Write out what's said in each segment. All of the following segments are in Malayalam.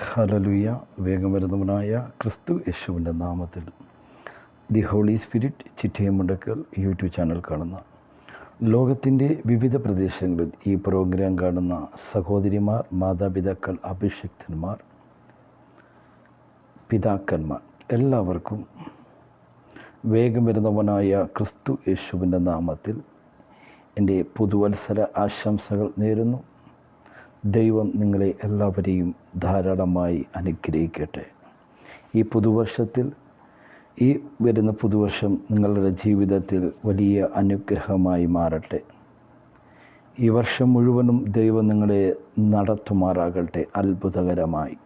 ഹല്ലേലൂയ. വേഗം വരുന്നവനായ ക്രിസ്തു യേശുവിൻ്റെ നാമത്തിൽ the holy spirit Chittayamundakkal YouTube channel കാണുന്ന ലോകത്തിൻ്റെ വിവിധ പ്രദേശങ്ങളിൽ ഈ പ്രോഗ്രാം കാണുന്ന സഹോദരിമാർ, മാതാപിതാക്കൾ, അഭിഷിക്തന്മാർ, പിതാക്കന്മാർ എല്ലാവർക്കും വേഗം വരുന്നവനായ ക്രിസ്തു യേശുവിൻ്റെ നാമത്തിൽ എൻ്റെ പുതുവത്സര ആശംസകൾ നേരുന്നു. ദൈവം നിങ്ങളെ എല്ലാവരെയും ധാരാളമായി അനുഗ്രഹിക്കട്ടെ. ഈ പുതുവർഷത്തിൽ ഈ വരുന്ന പുതുവർഷം നിങ്ങളുടെ ജീവിതത്തിൽ വലിയ അനുഗ്രഹമായി മാറട്ടെ. ഈ വർഷം മുഴുവനും ദൈവം നിങ്ങളെ നടത്തുമാറാകട്ടെ അത്ഭുതകരമായി.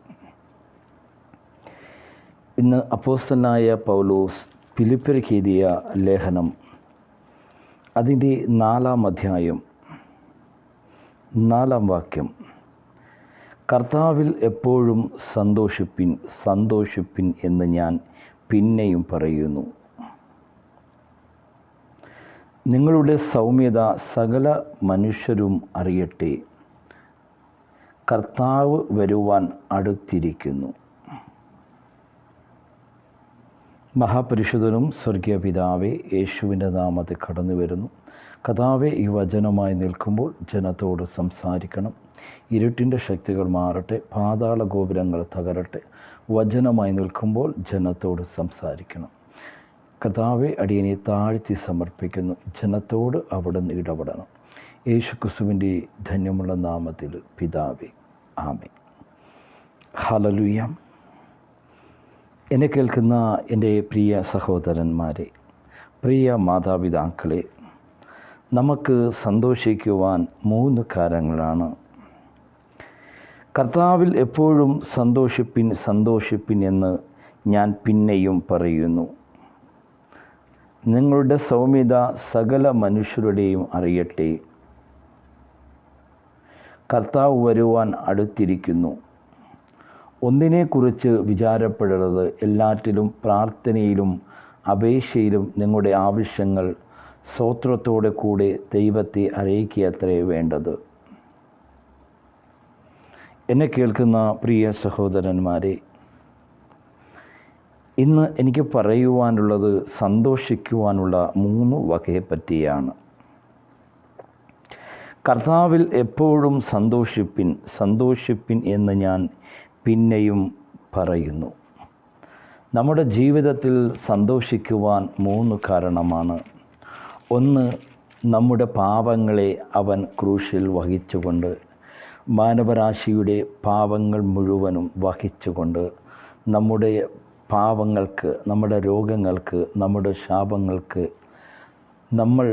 ഇന്ന് അപ്പോസ്തലനായ പൗലോസ് ഫിലിപ്പ്യർക്ക് എഴുതിയ ലേഖനം അതിൻ്റെ 4-ാം അധ്യായം 4-ാം വാക്യം, കർത്താവിൽ എപ്പോഴും സന്തോഷിപ്പിൻ, സന്തോഷിപ്പിൻ എന്ന് ഞാൻ പിന്നെയും പറയുന്നു. നിങ്ങളുടെ സൗമ്യത സകല മനുഷ്യരും അറിയട്ടെ. കർത്താവ് വരുവാൻ അടുത്തിരിക്കുന്നു. മഹാപരിശുദ്ധനും സ്വർഗീയ പിതാവേ, യേശുവിൻ്റെ നാമത്തിൽ കടന്നു വരുന്നു. കർത്താവേ, ഈ വചനമായി നിൽക്കുമ്പോൾ ജനത്തോട് സംസാരിക്കണം. ഇരുട്ടിൻ്റെ ശക്തികൾ മാറട്ടെ, പാതാള ഗോപുരങ്ങൾ തകരട്ടെ. വചനമായി നിൽക്കുമ്പോൾ ജനത്തോട് സംസാരിക്കണം. കർത്താവെ, അടിയനെ താഴ്ത്തി സമർപ്പിക്കുന്നു. ജനത്തോട് അവിടുന്ന് ഇടപെടണം. യേശു ക്രിസ്തുവിൻ്റെ ധന്യമുള്ള നാമത്തിൽ പിതാവേ, ആമേൻ. ഹല്ലേലൂയ. എന്നെ കേൾക്കുന്ന എൻ്റെ പ്രിയ സഹോദരന്മാരെ, പ്രിയ മാതാപിതാക്കളെ, നമുക്ക് സന്തോഷിക്കുവാൻ 3 കാര്യങ്ങളാണ്. കർത്താവിൽ എപ്പോഴും സന്തോഷിപ്പിൻ, സന്തോഷിപ്പിൻ എന്ന് ഞാൻ പിന്നെയും പറയുന്നു. നിങ്ങളുടെ സൗമ്യത സകല മനുഷ്യരുടെയും അറിയട്ടെ. കർത്താവ് വരുവാൻ അടുത്തിരിക്കുന്നു. ഒന്നിനെക്കുറിച്ച് വിചാരപ്പെടരുത്. എല്ലാറ്റിലും പ്രാർത്ഥനയിലും അപേക്ഷയിലും നിങ്ങളുടെ ആവശ്യങ്ങൾ സ്തോത്രത്തോടെ കൂടെ ദൈവത്തെ അറിയിക്കുകയത്രേ വേണ്ടത്. എന്നെ കേൾക്കുന്ന പ്രിയ സഹോദരന്മാരെ, ഇന്ന് എനിക്ക് പറയുവാനുള്ളത് സന്തോഷിക്കുവാനുള്ള 3 വകയെ പറ്റിയാണ്. കർത്താവിൽ എപ്പോഴും സന്തോഷിപ്പിൻ, സന്തോഷിപ്പിൻ എന്ന് ഞാൻ പിന്നെയും പറയുന്നു. നമ്മുടെ ജീവിതത്തിൽ സന്തോഷിക്കുവാൻ 3 കാരണമാണ്. ഒന്ന്, നമ്മുടെ പാപങ്ങളെ അവൻ ക്രൂശിൽ വഹിച്ചുകൊണ്ട്, മാനവരാശിയുടെ പാപങ്ങൾ മുഴുവനും വഹിച്ചുകൊണ്ട്, നമ്മുടെ പാപങ്ങൾക്ക്, നമ്മുടെ രോഗങ്ങൾക്ക്, നമ്മുടെ ശാപങ്ങൾക്ക് നമ്മൾ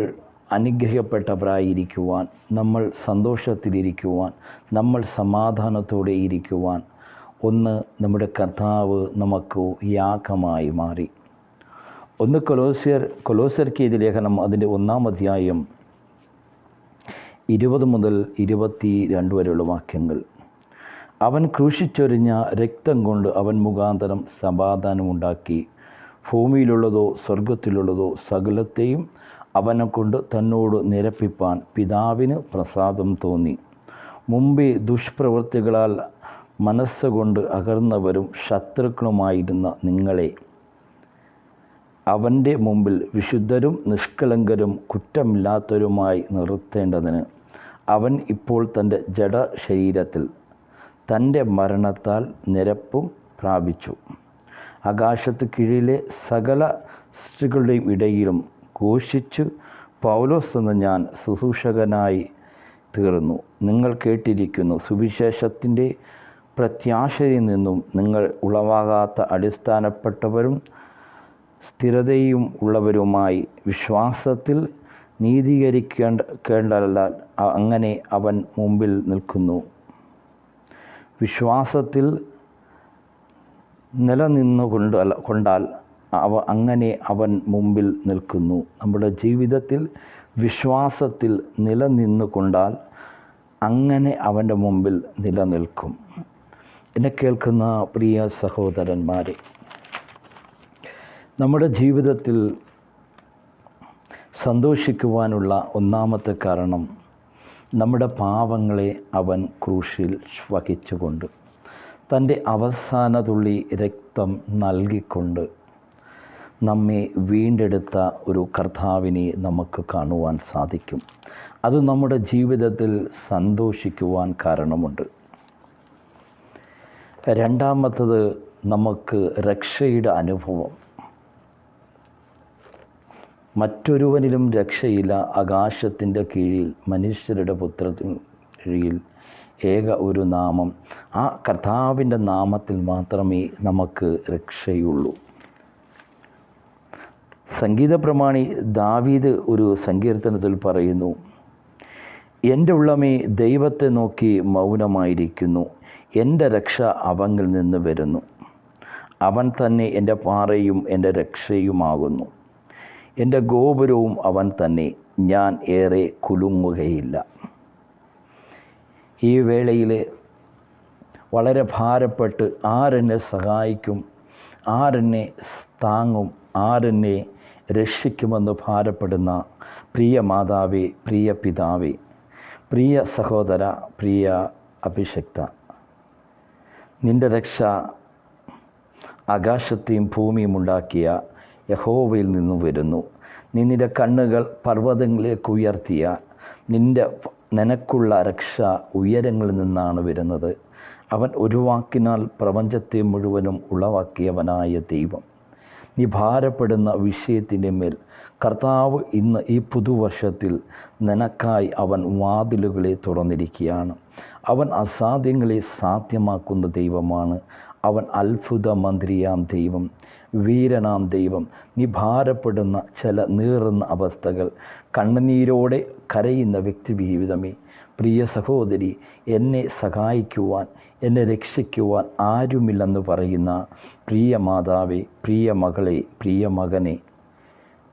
അനുഗ്രഹിക്കപ്പെട്ടവരായിരിക്കുവാൻ, നമ്മൾ സന്തോഷത്തിലിരിക്കുവാൻ, നമ്മൾ സമാധാനത്തോടെ ഇരിക്കുവാൻ, ഒന്ന്, നമ്മുടെ കർത്താവ് നമുക്ക് യാഗമായി മാറി. ഒന്ന് കൊലോസ്യർക്ക് എഴുതിയ ലേഖനം അതിൻ്റെ 1-ാം അധ്യായം 20 മുതൽ 22 വരെയുള്ള വാക്യങ്ങൾ. അവൻ ക്രൂശിച്ചൊരിഞ്ഞ രക്തം കൊണ്ട് അവൻ മുഖാന്തരം സമാധാനമുണ്ടാക്കി. ഭൂമിയിലുള്ളതോ സ്വർഗത്തിലുള്ളതോ സകലത്തെയും അവനെ കൊണ്ട് തന്നോട് നിരപ്പിപ്പാൻ പിതാവിന് പ്രസാദം തോന്നി. മുമ്പേ ദുഷ്പ്രവൃത്തികളാൽ മനസ്സുകൊണ്ട് അകർന്നവരും ശത്രുക്കളുമായിരുന്ന നിങ്ങളെ അവൻ്റെ മുമ്പിൽ വിശുദ്ധരും നിഷ്കളങ്കരും കുറ്റമില്ലാത്തവരുമായി നിർത്തേണ്ടതിന് അവൻ ഇപ്പോൾ തൻ്റെ ജഡശരീരത്തിൽ തൻ്റെ മരണത്താൽ നിരപ്പും പ്രാപിച്ചു. ആകാശത്ത് കീഴിലെ സകല സൃഷ്ടികളുടെയും ഇടയിലും ഘോഷിച്ച് പൗലോസ് എന്ന ഞാൻ ശുശ്രൂഷകനായി തീർന്നു. നിങ്ങൾ കേട്ടിരിക്കുന്നു, സുവിശേഷത്തിൻ്റെ പ്രത്യാശയിൽ നിന്നും നിങ്ങൾ ഉളവാകാത്ത അടിസ്ഥാനപ്പെട്ടവരും സ്ഥിരതയും ഉള്ളവരുമായി വിശ്വാസത്തിൽ നീതീകരിക്കേണ്ടല്ല അങ്ങനെ അവൻ മുമ്പിൽ നിൽക്കുന്നു. വിശ്വാസത്തിൽ കൊണ്ടാൽ അങ്ങനെ അവൻ മുമ്പിൽ നിൽക്കുന്നു. നമ്മുടെ ജീവിതത്തിൽ വിശ്വാസത്തിൽ നിലനിന്നുകൊണ്ടാൽ അങ്ങനെ അവൻ്റെ മുമ്പിൽ നിലനിൽക്കും. എന്നെ കേൾക്കുന്ന പ്രിയ സഹോദരന്മാരെ, നമ്മുടെ ജീവിതത്തിൽ സന്തോഷിക്കുവാനുള്ള 1-ാമത്തെ കാരണം നമ്മുടെ പാവങ്ങളെ അവൻ ക്രൂശിൽ വഹിച്ചുകൊണ്ട് തൻ്റെ അവസാന തുള്ളി രക്തം നൽകിക്കൊണ്ട് നമ്മെ വീണ്ടെടുത്ത ഒരു കർത്താവിനെ നമുക്ക് കാണുവാൻ സാധിക്കും. അത് നമ്മുടെ ജീവിതത്തിൽ സന്തോഷിക്കുവാൻ കാരണമുണ്ട്. രണ്ടാമത്തത്, നമുക്ക് രക്ഷയുടെ അനുഭവം. മറ്റൊരുവനിലും രക്ഷയില്ല. ആകാശത്തിൻ്റെ കീഴിൽ മനുഷ്യരുടെ പുത്രത്തിന് കീഴിൽ ഏക ഒരു നാമം, ആ കർത്താവിൻ്റെ നാമത്തിൽ മാത്രമേ നമുക്ക് രക്ഷയുള്ളൂ. സംഗീത പ്രമാണി ദാവീദ് ഒരു സങ്കീർത്തനത്തിൽ പറയുന്നു, എൻ്റെ ഉള്ളമേ ദൈവത്തെ നോക്കി മൗനമായിരിക്കുന്നു, എൻ്റെ രക്ഷ അവങ്കിൽ നിന്ന് വരുന്നു. അവൻ തന്നെ എൻ്റെ പാറയും എൻ്റെ രക്ഷയുമാകുന്നു, എൻ്റെ ഗോപുരവും അവൻ തന്നെ, ഞാൻ ഏറെ കുലുങ്ങുകയില്ല. ഈ വേളയിൽ വളരെ ഭാരപ്പെട്ട് ആരെന്നെ സഹായിക്കും, ആരെന്നെ താങ്ങും, ആരെന്നെ രക്ഷിക്കുമെന്ന് ഭാരപ്പെടുന്ന പ്രിയ മാതാവേ, പ്രിയ പിതാവേ, പ്രിയ സഹോദര, പ്രിയ അഭിഷിക്ത, നിൻ്റെ രക്ഷ ആകാശത്തെയും ഭൂമിയും ഉണ്ടാക്കിയ യഹോവയിൽ നിന്നും വരുന്നു. നീ നിൻ്റെ കണ്ണുകൾ പർവ്വതങ്ങളിലേക്ക് ഉയർത്തിയ നിനക്കുള്ള രക്ഷ ഉയരങ്ങളിൽ നിന്നാണ് വരുന്നത്. അവൻ ഒരു വാക്കിനാൽ പ്രപഞ്ചത്തെ മുഴുവനും ഉളവാക്കിയവനായ ദൈവം. നീ ഭാരപ്പെടുന്ന വിഷയത്തിൻ്റെ മേൽ കർത്താവ് ഇന്ന് ഈ പുതുവർഷത്തിൽ നിനക്കായി അവൻ വാതിലുകളെ തുറന്നിരിക്കുകയാണ്. അവൻ അസാധ്യങ്ങളെ സാധ്യമാക്കുന്ന ദൈവമാണ്. അവൻ അത്ഭുത മന്ത്രിയാം ദൈവം, വീരനാം ദൈവം. നീ ഭാരപ്പെടുന്ന ചില നീറുന്ന അവസ്ഥകൾ, കണ്ണുനീരോടെ കരയുന്ന വ്യക്തി ജീവിതമേ, പ്രിയ സഹോദരി, എന്നെ സഹായിക്കുവാൻ, എന്നെ രക്ഷിക്കുവാൻ ആരുമില്ലെന്ന് പറയുന്ന പ്രിയ മാതാവേ, പ്രിയ മകളെ, പ്രിയ മകനെ,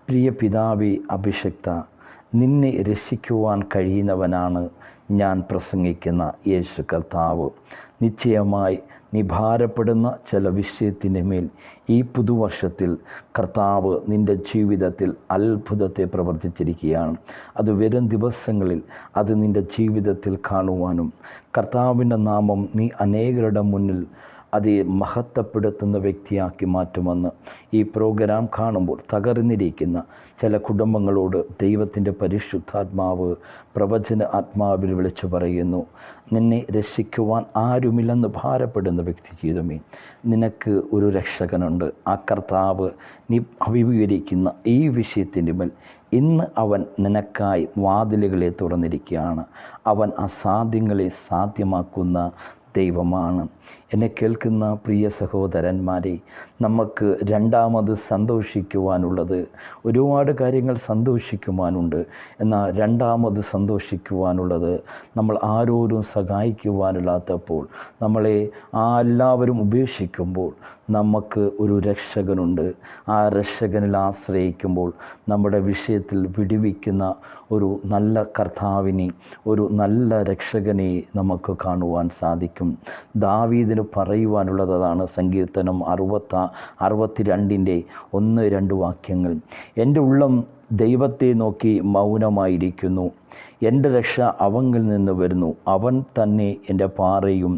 പ്രിയ പിതാവേ, അഭിഷിക്ത, നിന്നെ രക്ഷിക്കുവാൻ കഴിയുന്നവനാണ് ഞാൻ പ്രസംഗിക്കുന്ന യേശു കർത്താവ്. നിശ്ചയമായി നീ ഭാരപ്പെടുന്ന ചില വിഷയത്തിൻ്റെ മേൽ ഈ പുതുവർഷത്തിൽ കർത്താവ് നിൻ്റെ ജീവിതത്തിൽ അത്ഭുതത്തെ പ്രവർത്തിച്ചിരിക്കുകയാണ്. അത് വരും ദിവസങ്ങളിൽ അത് നിൻ്റെ ജീവിതത്തിൽ കാണുവാനും കർത്താവിൻ്റെ നാമം നീ അനേകരുടെ മുന്നിൽ അത് മഹത്വപ്പെടുത്തുന്ന വ്യക്തിയാക്കി മാറ്റുമെന്ന് ഈ പ്രോഗ്രാം കാണുമ്പോൾ തകർന്നിരിക്കുന്ന ചില കുടുംബങ്ങളോട് ദൈവത്തിൻ്റെ പരിശുദ്ധാത്മാവ് പ്രവചന ആത്മാവിൽ വിളിച്ചു പറയുന്നു. നിന്നെ രക്ഷിക്കുവാൻ ആരുമില്ലെന്ന് ഭാരപ്പെടുന്ന വ്യക്തി ജീവിതമേ, നിനക്ക് ഒരു രക്ഷകനുണ്ട്. ആ കർത്താവ് നീ അഭിമുഖീകരിക്കുന്ന ഈ വിഷയത്തിൻ്റെ മേൽ ഇന്ന് അവൻ നിനക്കായി വാതിലുകളെ തുറന്നിരിക്കുകയാണ്. അവൻ അസാധ്യങ്ങളെ സാധ്യമാക്കുന്ന ദൈവമാണ്. എന്നെ കേൾക്കുന്ന പ്രിയ സഹോദരന്മാരെ, നമുക്ക് രണ്ടാമത് സന്തോഷിക്കുവാനുള്ളത്, ഒരുപാട് കാര്യങ്ങൾ സന്തോഷിക്കുവാനുണ്ട്. എന്നാൽ രണ്ടാമത് സന്തോഷിക്കുവാനുള്ളത്, നമ്മൾ ആരോരും സഹായിക്കുവാനില്ലാത്തപ്പോൾ, നമ്മളെ എല്ലാവരും ഉപേക്ഷിക്കുമ്പോൾ നമുക്ക് ഒരു രക്ഷകനുണ്ട്. ആ രക്ഷകനിൽ ആശ്രയിക്കുമ്പോൾ നമ്മുടെ വിഷയത്തിൽ വിടുവിക്കുന്ന ഒരു നല്ല കർത്താവിനെ, ഒരു നല്ല രക്ഷകനെ നമുക്ക് കാണുവാൻ സാധിക്കും. ദാവീദിന് പറയുവാനുള്ളതാണ് സങ്കീർത്തനം 62-ൻ്റെ 1-2 വാക്യങ്ങൾ. എൻ്റെ ഉള്ളം ദൈവത്തെ നോക്കി മൗനമായിരിക്കുന്നു, എൻ്റെ രക്ഷ അവങ്കിൽ നിന്ന് വരുന്നു. അവൻ തന്നെ എൻ്റെ പാറയും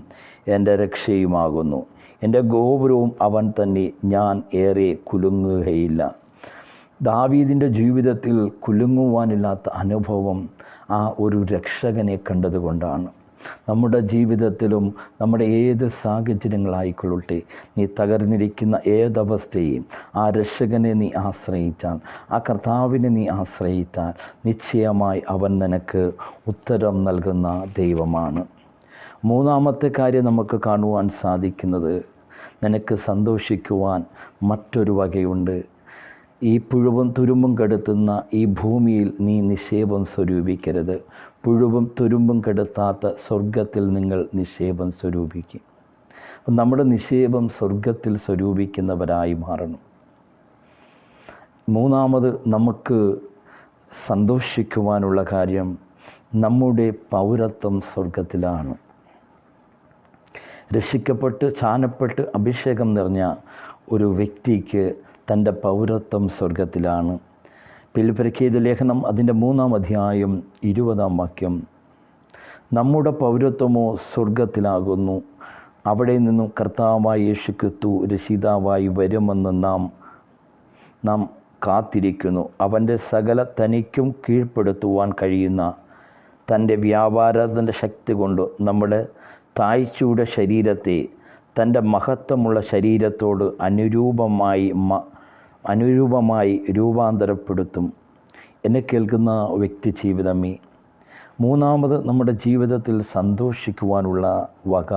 എൻ്റെ രക്ഷയുമാകുന്നു, എൻ്റെ ഗോപുരവും അവൻ തന്നെ, ഞാൻ ഏറെ കുലുങ്ങുകയില്ല. ദാവീദിൻ്റെ ജീവിതത്തിൽ കുലുങ്ങുവാനില്ലാത്ത അനുഭവം ആ ഒരു രക്ഷകനെ കണ്ടതുകൊണ്ടാണ്. നമ്മുടെ ജീവിതത്തിലും നമ്മുടെ ഏത് സാഹചര്യങ്ങളായിക്കൊള്ളട്ടെ, നീ തകർന്നിരിക്കുന്ന ഏതവസ്ഥയെയും ആ രക്ഷകനെ നീ ആശ്രയിച്ചാൽ, ആ കർത്താവിനെ നീ ആശ്രയിച്ചാൽ, നിശ്ചയമായി അവൻ നിനക്ക് ഉത്തരം നൽകുന്ന ദൈവമാണ്. മൂന്നാമത്തെ കാര്യം നമുക്ക് കാണുവാൻ സാധിക്കുന്നത്, നിനക്ക് സന്തോഷിക്കുവാൻ മറ്റൊരു വകയുണ്ട്. ഈ പുഴുവും തുരുമ്പും കെടുത്തുന്ന ഈ ഭൂമിയിൽ നീ നിക്ഷേപം സ്വരൂപിക്കരുത്. പുഴുവും തുരുമ്പും കെടുത്താത്ത സ്വർഗത്തിൽ നിങ്ങൾ നിക്ഷേപം സ്വരൂപിക്കും. അപ്പം നമ്മുടെ നിക്ഷേപം സ്വർഗത്തിൽ സ്വരൂപിക്കുന്നവരായി മാറണം. മൂന്നാമത് നമുക്ക് സന്തോഷിക്കുവാനുള്ള കാര്യം, നമ്മുടെ പൗരത്വം സ്വർഗത്തിലാണ്. രക്ഷിക്കപ്പെട്ട് ചാനപ്പെട്ട് അഭിഷേകം നിറഞ്ഞ ഒരു വ്യക്തിക്ക് തൻ്റെ പൗരത്വം സ്വർഗത്തിലാണ്. ഫിലിപ്പിയർക്കെഴുതിയ ലേഖനം അതിൻ്റെ 3-ാം അധ്യായം 20-ാം വാക്യം, നമ്മുടെ പൗരത്വമോ സ്വർഗത്തിലാകുന്നു, അവിടെ നിന്നും കർത്താവായ യേശുക്രിസ്തു രക്ഷിതാവായി വരുമെന്ന് നാം കാത്തിരിക്കുന്നു. അവൻ്റെ സകല തനിക്കും കീഴ്പ്പെടുത്തുവാൻ കഴിയുന്ന തൻ്റെ വ്യാപാരത്തിൻ്റെ ശക്തി കൊണ്ട് നമ്മുടെ താഴ്ചയുടെ ശരീരത്തെ തൻ്റെ മഹത്വമുള്ള ശരീരത്തോട് അനുരൂപമായി രൂപാന്തരപ്പെടുത്തും. എന്നെ കേൾക്കുന്ന വ്യക്തി ജീവിതമേ, മൂന്നാമത് നമ്മുടെ ജീവിതത്തിൽ സന്തോഷിക്കുവാനുള്ള വക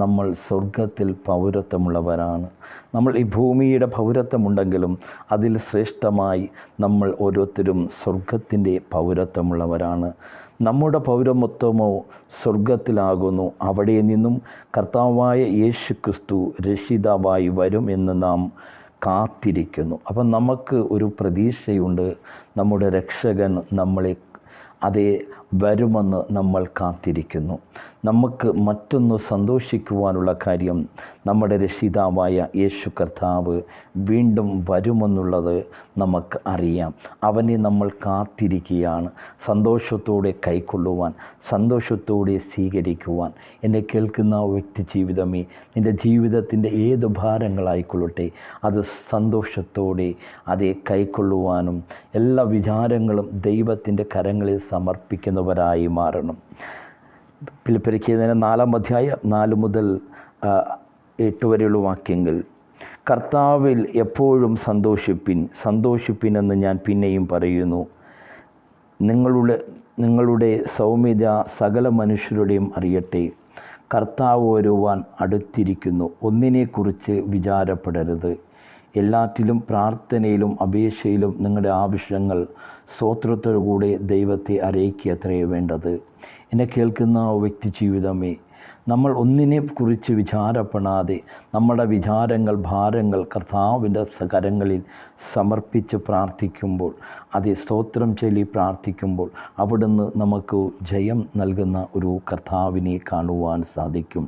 നമ്മൾ സ്വർഗത്തിൽ പൗരത്വമുള്ളവരാണ്. നമ്മൾ ഈ ഭൂമിയുടെ പൗരത്വമുണ്ടെങ്കിലും അതിൽ ശ്രേഷ്ഠമായി നമ്മൾ ഓരോരുത്തരും സ്വർഗത്തിൻ്റെ പൗരത്വമുള്ളവരാണ്. നമ്മുടെ പൗരത്വമോ സ്വർഗത്തിലാകുന്നു. അവിടെ നിന്നും കർത്താവായ യേശുക്രിസ്തു രക്ഷിതാവായി വരും എന്ന് നാം കാത്തിരിക്കുന്നു. അപ്പം നമുക്ക് ഒരു പ്രതീക്ഷയുണ്ട്. നമ്മുടെ രക്ഷകൻ നമ്മളെ വരുമെന്ന് നമ്മൾ കാത്തിരിക്കുന്നു. നമുക്ക് മറ്റൊന്ന് സന്തോഷിക്കുവാനുള്ള കാര്യം, നമ്മുടെ രക്ഷിതാവായ യേശു കർത്താവ് വീണ്ടും വരുമെന്നുള്ളത് നമുക്ക് അറിയാം. അവനെ നമ്മൾ കാത്തിരിക്കുകയാണ്, സന്തോഷത്തോടെ കൈക്കൊള്ളുവാൻ, സന്തോഷത്തോടെ സ്വീകരിക്കുവാൻ. എന്നെ കേൾക്കുന്ന വ്യക്തി ജീവിതമേ, നിൻ്റെ ജീവിതത്തിൻ്റെ ഏത് ഭാരങ്ങളായിക്കൊള്ളട്ടെ, അത് സന്തോഷത്തോടെ കൈക്കൊള്ളുവാനും എല്ലാ വിചാരങ്ങളും ദൈവത്തിൻ്റെ കരങ്ങളിൽ സമർപ്പിക്കുന്നവരായി മാറണം. ഫിലിപ്പിയർ 4 അധ്യായം 4 മുതൽ 8 വരെയുള്ള വാക്യങ്ങൾ. കർത്താവിൽ എപ്പോഴും സന്തോഷിപ്പിൻ എന്ന് ഞാൻ പിന്നെയും പറയുന്നു. നിങ്ങളുടെ സൗമ്യത സകല മനുഷ്യരുടെയും അറിയട്ടെ. കർത്താവ് വരുവാൻ അടുത്തിരിക്കുന്നു. ഒന്നിനെക്കുറിച്ച് വിചാരപ്പെടരുത്. എല്ലാറ്റിലും പ്രാർത്ഥനയിലും അപേക്ഷയിലും നിങ്ങളുടെ ആവശ്യങ്ങൾ സ്തോത്രത്തോടുകൂടെ ദൈവത്തെ അറിയിക്കുകയത്രേ വേണ്ടത്. എന്നെ കേൾക്കുന്ന വ്യക്തി ജീവിതമേ, നമ്മൾ ഒന്നിനെക്കുറിച്ച് വിചാരപ്പെടാതെ നമ്മുടെ ഭാരങ്ങൾ കർത്താവിൻ്റെ കരങ്ങളിൽ സമർപ്പിച്ച് പ്രാർത്ഥിക്കുമ്പോൾ, സ്തോത്രം ചൊല്ലി പ്രാർത്ഥിക്കുമ്പോൾ അവിടുന്ന് നമുക്ക് ജയം നൽകുന്ന ഒരു കർത്താവിനെ കാണുവാൻ സാധിക്കും.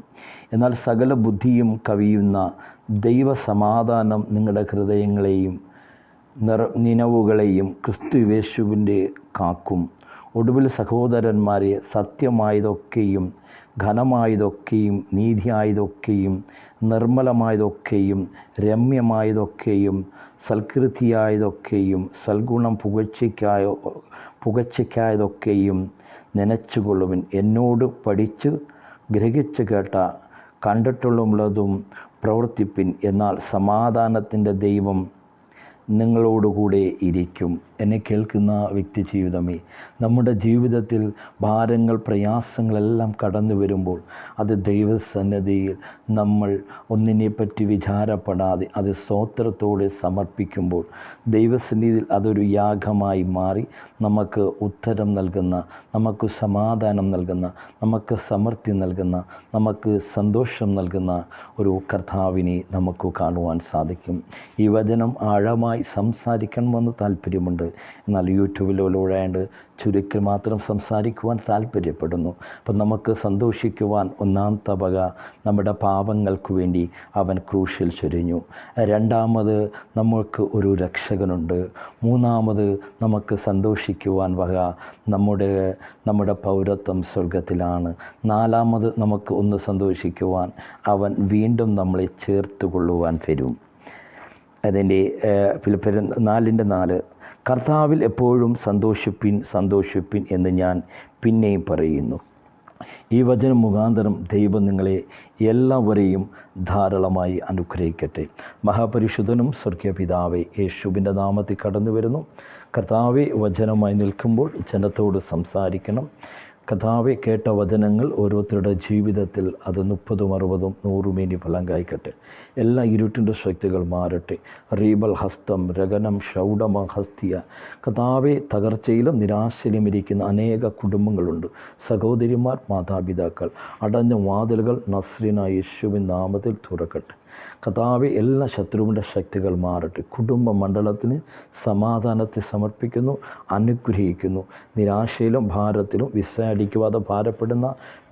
എന്നാൽ സകല ബുദ്ധിയും കവിയുന്ന ദൈവസമാധാനം നിങ്ങളുടെ ഹൃദയങ്ങളെയും നിലവുകളെയും ക്രിസ്തുയേശുവിൻ്റെ കാക്കും. ഒടുവിൽ സഹോദരന്മാരെ, സത്യമായതൊക്കെയും ഘനമായതൊക്കെയും നീതിയായതൊക്കെയും നിർമ്മലമായതൊക്കെയും രമ്യമായതൊക്കെയും സൽകൃതിയായതൊക്കെയും സൽഗുണം പുകഴ്ചയ്ക്കായതൊക്കെയും നനച്ചുകൊള്ളുവിൻ. എന്നോട് പഠിച്ച് ഗ്രഹിച്ച് കേട്ട കണ്ടിട്ടുള്ളതും പ്രവർത്തിപ്പിൻ. എന്നാൽ സമാധാനത്തിൻ്റെ ദൈവം നിങ്ങളോടുകൂടെ ഇരിക്കും. എന്നെ കേൾക്കുന്ന വ്യക്തി ജീവിതമേ, നമ്മുടെ ജീവിതത്തിൽ ഭാരങ്ങൾ പ്രയാസങ്ങളെല്ലാം കടന്നു വരുമ്പോൾ അത് ദൈവസന്നിധിയിൽ നമ്മൾ ഒന്നിനെപ്പറ്റി വിചാരപ്പെടാതെ സ്തോത്രത്തോടെ സമർപ്പിക്കുമ്പോൾ ദൈവസന്നിധിയിൽ അതൊരു യാഗമായി മാറി നമുക്ക് ഉത്തരം നൽകുന്ന, നമുക്ക് സമാധാനം നൽകുന്ന, നമുക്ക് സമൃദ്ധി നൽകുന്ന, നമുക്ക് സന്തോഷം നൽകുന്ന ഒരു കർത്താവിനെ നമുക്ക് കാണുവാൻ സാധിക്കും. ഈ വചനം ആഴമായി സംസാരിക്കണമെന്ന് താല്പര്യമുണ്ട്. എന്നാൽ യൂട്യൂബിലൂടെയാണ്ട് ചുരുക്കി മാത്രം സംസാരിക്കുവാൻ താല്പര്യപ്പെടുന്നു. അപ്പം നമുക്ക് സന്തോഷിക്കുവാൻ ഒന്നാമത്തെ വക നമ്മുടെ പാപങ്ങൾക്ക് വേണ്ടി അവൻ ക്രൂശിൽ ചൊരിഞ്ഞു. രണ്ടാമത് നമുക്ക് ഒരു രക്ഷകനുണ്ട്. മൂന്നാമത് നമുക്ക് സന്തോഷിക്കുവാൻ വക നമ്മുടെ പൗരത്വം സ്വർഗത്തിലാണ്. നാലാമത് നമുക്ക് ഒന്ന് സന്തോഷിക്കുവാൻ അവൻ വീണ്ടും നമ്മളെ ചേർത്ത് കൊള്ളുവാൻ വരും. അതിൻ്റെ ഫിലിപ്പിയർ 4:4 കർത്താവിൽ എപ്പോഴും സന്തോഷിപ്പിൻ എന്ന് ഞാൻ പിന്നെയും പറയുന്നു. ഈ വചനം മുഖാന്തരം ദൈവം നിങ്ങളെ എല്ലാവരെയും ധാരാളമായി അനുഗ്രഹിക്കട്ടെ. മഹാപരിശുദ്ധനും സ്വർഗീയ പിതാവേ, യേശുവിൻ്റെ നാമത്തിൽ കടന്നു വരുന്നു. കർത്താവെ, വചനമായി നിൽക്കുമ്പോൾ ജനത്തോട് സംസാരിക്കണം. കർത്താവെ, കേട്ട വചനങ്ങൾ ഓരോരുത്തരുടെ ജീവിതത്തിൽ അത് 30, 60, 100 ഫലം കായ്ക്കട്ടെ. എല്ലാ ഇരുട്ടിൻ്റെ ശക്തികൾ മാറട്ടെ. റീബൽ ഹസ്തം രഗനം ഷൗഡമ ഹസ്തിയ. കർത്താവെ, തകർച്ചയിലും നിരാശയിലും ഇരിക്കുന്ന അനേക കുടുംബങ്ങളുണ്ട്. സഹോദരിമാർ, മാതാപിതാക്കൾ, അടഞ്ഞ വാതിലുകൾ നസ്രീനായ യേശുവിൻ നാമത്തിൽ തുറക്കട്ടെ. കർത്താവെ, എല്ലാ ശത്രുവിൻ്റെ ശക്തികൾ മാറട്ടെ. കുടുംബ മണ്ഡലത്തിന് സമാധാനത്തെ സമർപ്പിക്കുന്നു, അനുഗ്രഹിക്കുന്നു. നിരാശയിലും ഭാരത്തിലും വിസയടിക്കുവാതെ ഭാരപ്പെടുന്ന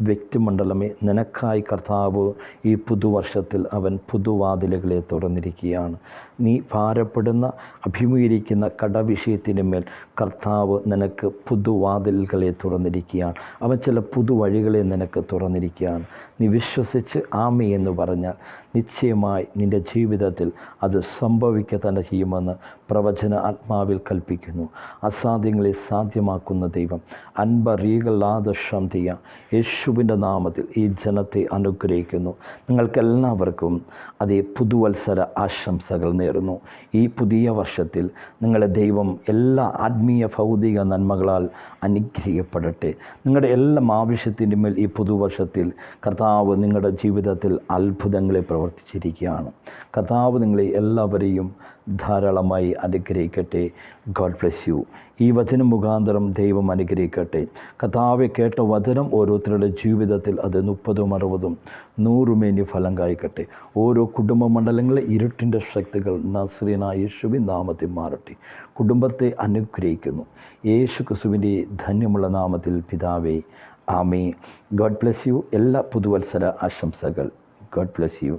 വ്യക്തിമണ്ഡലമേ, നിനക്കായി കർത്താവ് ഈ പുതുവർഷത്തിൽ അവൻ പുതുവാതിലുകളെ തുറന്നിരിക്കുകയാണ്. നീ ഭാരപ്പെടുന്ന അഭിമുഖീകരിക്കുന്ന കടവിഷയത്തിന് മേൽ കർത്താവ് നിനക്ക് പുതുവാതിലുകളെ തുറന്നിരിക്കുകയാണ്. അവൻ ചില പുതുവഴികളെ നിനക്ക് തുറന്നിരിക്കുകയാണ്. നീ വിശ്വസിച്ച് ആമേ എന്ന് പറഞ്ഞാൽ നിശ്ചയമായി നിൻ്റെ ജീവിതത്തിൽ അത് സംഭവിക്കുക തന്നെ ചെയ്യുമെന്ന് പ്രവചന ആത്മാവിൽ കൽപ്പിക്കുന്നു. അസാധ്യങ്ങളെ സാധ്യമാക്കുന്ന ദൈവം അൻപറീകളാദശാന്തിയ യേശുവിൻ്റെ നാമത്തിൽ ഈ ജനത്തെ അനുഗ്രഹിക്കുന്നു. നിങ്ങൾക്കെല്ലാവർക്കും അതേ പുതുവത്സര ആശംസകൾ നേരുന്നു. ഈ പുതിയ വർഷത്തിൽ നിങ്ങളുടെ ദൈവം എല്ലാ ആത്മീയ ഭൗതിക നന്മകളാൽ അനുഗ്രഹിക്കപ്പെടട്ടെ. നിങ്ങളുടെ എല്ലാം ആവശ്യത്തിൻ്റെ മേൽ ഈ പുതുവർഷത്തിൽ കർത്താവ് നിങ്ങളുടെ ജീവിതത്തിൽ അത്ഭുതങ്ങളെ പ്രവർത്തിച്ചിരിക്കുകയാണ്. കർത്താവ് നിങ്ങളെ എല്ലാവരെയും ധാരാളമായി അനുഗ്രഹിക്കട്ടെ. God bless you. ഈ വചനം മുഖാന്തരം ദൈവം അനുഗ്രഹിക്കട്ടെ. കർത്താവെ, കേട്ട വചനം ഓരോരുത്തരുടെ ജീവിതത്തിൽ അത് 30, 60, 100 ഫലം കായ്ക്കട്ടെ. ഓരോ കുടുംബ മണ്ഡലങ്ങളിലെ ഇരുട്ടിൻ്റെ ശക്തികൾ നസ്രീനായ യേശുവിൻ നാമത്തിൽ മാറട്ടെ. കുടുംബത്തെ അനുഗ്രഹിക്കുന്നു യേശു ക്രിസ്തുവിൻ്റെ ധന്യമുള്ള നാമത്തിൽ പിതാവേ, ആമേൻ. God bless you. എല്ലാ പുതുവത്സര ആശംസകൾ. God bless you.